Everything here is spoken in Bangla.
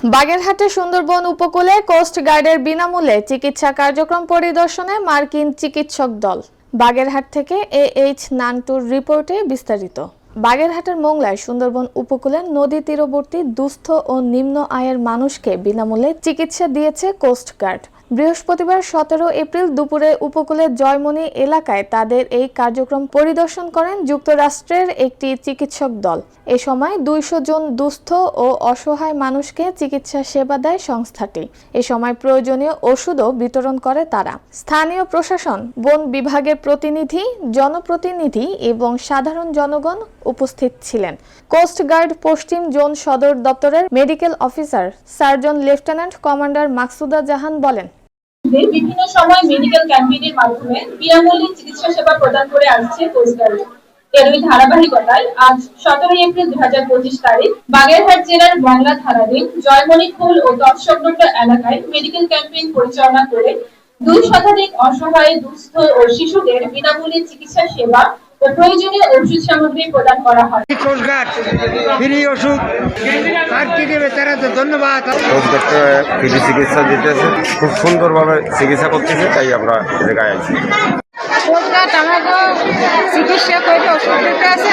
বাগেরহাটে সুন্দরবন উপকূলে কোস্ট গার্ডের বিনামূল্যে চিকিৎসা কার্যক্রম পরিদর্শনে মার্কিন চিকিৎসক দল। বাগেরহাট থেকে এইচ নান্টুর রিপোর্টে বিস্তারিত। বাগেরহাটের মোংলায় সুন্দরবন উপকূলের নদী তীরবর্তী দুস্থ ও নিম্ন আয়ের মানুষকে বিনামূল্যে চিকিৎসা দিয়েছে কোস্ট গার্ড। বৃহস্পতিবার 17 এপ্রিল দুপুরে উপকূলের জয়মনি এলাকায় তাদের এই কার্যক্রম পরিদর্শন করেন যুক্তরাষ্ট্রের একটি চিকিৎসক দল। এ সময় 200 জন দুস্থ ও অসহায় মানুষকে চিকিৎসা সেবা দেয় সংস্থাটি। এ সময় প্রয়োজনীয় ওষুধও বিতরণ করে তারা। স্থানীয় প্রশাসন, বন বিভাগের প্রতিনিধি, জনপ্রতিনিধি এবং সাধারণ জনগণ উপস্থিত ছিলেন। কোস্ট গার্ড পশ্চিম জোন সদর দপ্তরের medical officer surgeon lieutenant commander Maksuda Jahan বলেন, বিভিন্ন সময় মেডিকেল ক্যাম্পেইনের মাধ্যমে বিনামূল্যে চিকিৎসা সেবা প্রদান করে আসছে কোস্ট গার্ড। এরই ধারাবাহিকতায় আজ 17 এপ্রিল 2025 তারিখ বাগেরহাট জেলার মংলা থানাধীন জয়মণিখোল ও তৎসংলগ্ন এলাকায় মেডিকেল ক্যাম্পেইন পরিচালনা করে 2 শতাধিক অসহায়, দুস্থ ও শিশুদের বিনামূল্যে চিকিৎসা সেবা ও প্রয়োজনীয় ওষুধ সামগ্রী প্রদান করা হয়। কোস্ট গার্ড ফ্রি ওষুধ আর কি দেবে তারা তো ধন্যবাদ। কোস্ট গার্ড ফ্রি চিকিৎসা দিতেছে, খুব সুন্দরভাবে চিকিৎসা করতেছে, তাই আমরা জায়গায় আছি। কোস্ট গার্ড আমাকে চিকিৎসা করে ওষুধ দিতে আছে।